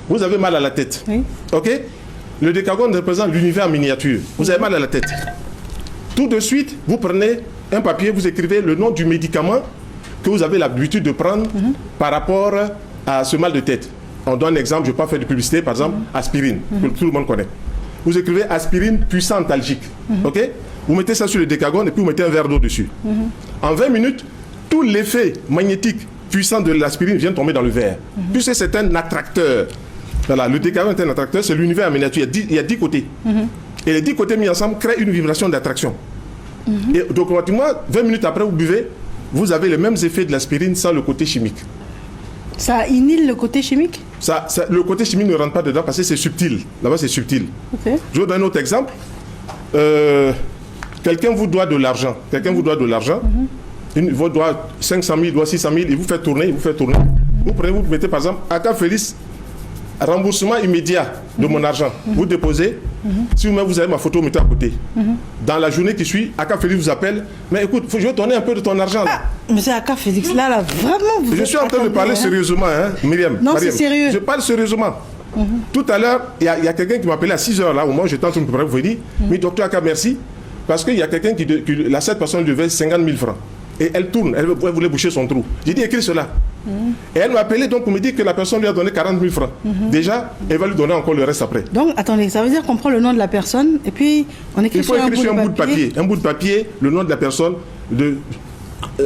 vous avez mal à la tête. Oui. Ok? Le décagone représente l'univers en miniature. Vous avez mal à la tête. Tout de suite, vous prenez un papier, vous écrivez le nom du médicament que vous avez l'habitude de prendre par rapport à ce mal de tête. On donne un exemple, je ne vais pas faire de publicité, par exemple, aspirine, que tout le monde connaît. Vous écrivez aspirine puissant antalgique. Ok? Vous mettez ça sur le décagone et puis vous mettez un verre d'eau dessus. En 20 minutes, tout l'effet magnétique puissant de l'aspirine vient tomber dans le verre. Puisque c'est un attracteur. Voilà, le décagone est un attracteur, c'est l'univers en miniature. Il y a 10 côtés. Et les 10 côtés mis ensemble créent une vibration d'attraction. Et donc, automatiquement, 20 minutes après, vous buvez, vous avez les mêmes effets de l'aspirine sans le côté chimique. Ça innule le côté chimique? Le côté chimique ne rentre pas dedans parce que c'est subtil. Là-bas, c'est subtil. Okay. Je vous donne un autre exemple. Quelqu'un vous doit de l'argent. Il vous doit 500 000, il doit 600 000, il vous fait tourner, Vous prenez, vous mettez par exemple, Aka Félix, remboursement immédiat de mon argent. Vous déposez. Si vous avez ma photo, mettez à côté. Dans la journée qui suit, Aka Félix vous appelle. Mais écoute, je vais donner un peu de ton argent. Là. Monsieur Aka Félix, là, vraiment, vous je suis en train de parler sérieusement, hein, Myriam. Non, c'est sérieux. Je parle sérieusement. Tout à l'heure, il y a quelqu'un qui m'appelait à 6 h là, au moment où j'étais en train de me préparer, vous dire, mais docteur Aka, merci. Parce qu'il y a quelqu'un cette personne devait 50 000 francs. Et elle tourne, elle voulait boucher son trou. J'ai dit, écris cela. Et elle m'a appelé donc pour me dire que la personne lui a donné 40 000 francs. Déjà, elle va lui donner encore le reste après. Donc, attendez, ça veut dire qu'on prend le nom de la personne et puis on écrit sur un bout de papier. Un bout de papier, le nom de la personne, de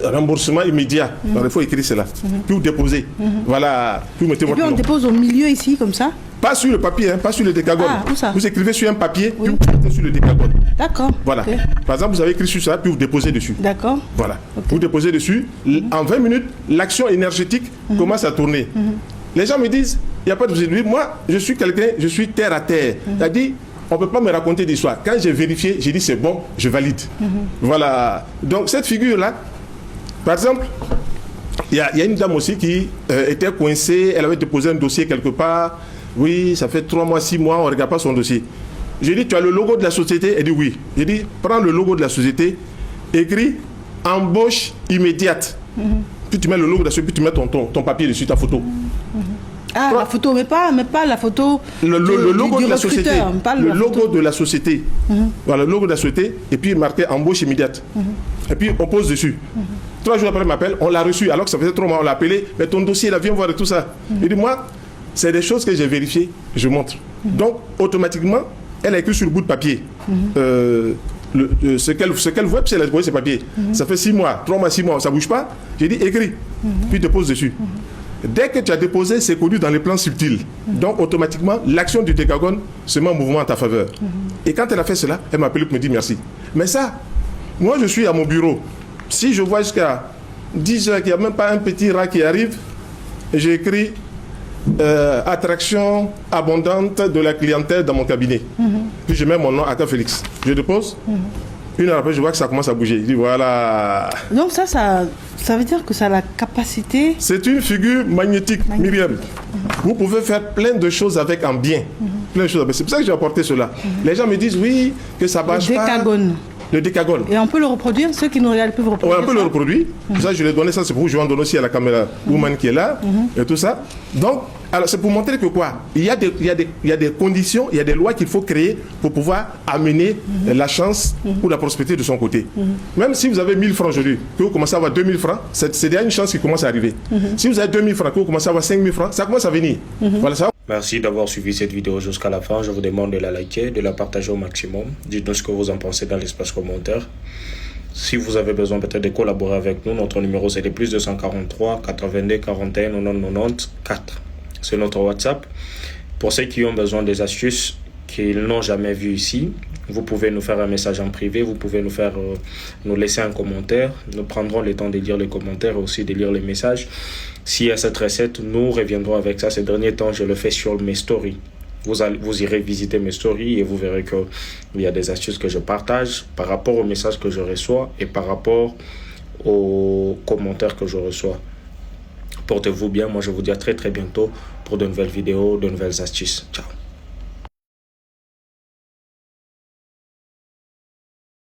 remboursement immédiat. Alors, il faut écrire cela. Puis vous déposez. Voilà. Puis vous mettez votre nom. Et puis on dépose au milieu ici, comme ça? Pas sur le papier, hein, pas sur le décagone. Ah, où ça? Vous écrivez sur un papier, puis vous mettez sur le décagone. D'accord. Voilà. Okay. Par exemple, vous avez écrit sur ça, puis vous déposez dessus. D'accord. Voilà. Okay. Vous déposez dessus. En 20 minutes, l'action énergétique commence à tourner. Les gens me disent, il n'y a pas de souci. Moi, je suis quelqu'un, je suis terre à terre. C'est-à-dire, on ne peut pas me raconter d'histoire. Quand j'ai vérifié, j'ai dit c'est bon, je valide. Voilà. Donc, cette figure-là, par exemple, il y a une dame aussi qui était coincée, elle avait déposé un dossier quelque part. Oui, ça fait 3 mois, 6 mois, on ne regarde pas son dossier. J'ai dit, tu as le logo de la société? Elle dit oui. J'ai dit, prends le logo de la société, écris embauche immédiate. Puis tu mets le logo de la société, puis tu mets ton papier dessus, ta photo. Ah, la photo, mais pas la photo. Le logo de la société. Le logo de la société. Voilà, le logo de la société, et puis marqué embauche immédiate. Et puis on pose dessus. 3 jours après, elle m'appelle, on l'a reçu, alors que ça faisait 3 mois, on l'a appelé, mais ton dossier, là, viens voir et tout ça. Il dit, moi, c'est des choses que j'ai vérifiées, je montre. Donc, automatiquement, elle a écrit sur le bout de papier ce qu'elle voit, puis elle a déposé ses papiers. Ça fait 6 mois, 3 mois, 6 mois, ça ne bouge pas. J'ai dit, écris, puis dépose dessus. Dès que tu as déposé, c'est connu dans les plans subtils. Donc, automatiquement, l'action du décagone se met en mouvement en ta faveur. Et quand elle a fait cela, elle m'a appelé pour me dire merci. Mais ça, moi, je suis à mon bureau. Si je vois jusqu'à 10 heures qu'il n'y a même pas un petit rat qui arrive, j'ai écrit attraction abondante de la clientèle dans mon cabinet. Puis je mets mon nom, Aka Félix. Je dépose. Une heure après, je vois que ça commence à bouger. Je dis voilà. Donc ça veut dire que ça a la capacité... C'est une figure magnétique, Myriam. Vous pouvez faire plein de choses avec en bien. Plein de choses. C'est pour ça que j'ai apporté cela. Les gens me disent oui, que ça marche pas. Décagone. Le décagone. Et on peut le reproduire, ceux qui nous regardent peuvent reproduire. Oui, on peut le reproduire. Ça, je l'ai donné, ça c'est pour vous. Je vais en donner aussi à la caméra woman qui est là et tout ça. Donc, alors c'est pour montrer que quoi, il y a des conditions, il y a des lois qu'il faut créer pour pouvoir amener la chance ou la prospérité de son côté. Même si vous avez 1000 francs aujourd'hui, que vous commencez à avoir 2000 francs, c'est déjà une chance qui commence à arriver. Si vous avez 2000 francs, que vous commencez à avoir 5000 francs, ça commence à venir. Voilà ça. Merci d'avoir suivi cette vidéo jusqu'à la fin. Je vous demande de la liker, de la partager au maximum. Dites-nous ce que vous en pensez dans l'espace commentaire. Si vous avez besoin peut-être de collaborer avec nous, notre numéro c'est le plus 243 82 41 90 4. C'est notre WhatsApp. Pour ceux qui ont besoin des astuces qu'ils n'ont jamais vues ici, vous pouvez nous faire un message en privé, vous pouvez nous laisser un commentaire. Nous prendrons le temps de lire les commentaires et aussi de lire les messages. S'il y a cette recette, nous reviendrons avec ça. Ces derniers temps, je le fais sur mes stories. Vous irez visiter mes stories et vous verrez qu'il y a des astuces que je partage par rapport aux messages que je reçois et par rapport aux commentaires que je reçois. Portez-vous bien. Moi, je vous dis à très très bientôt pour de nouvelles vidéos, de nouvelles astuces. Ciao.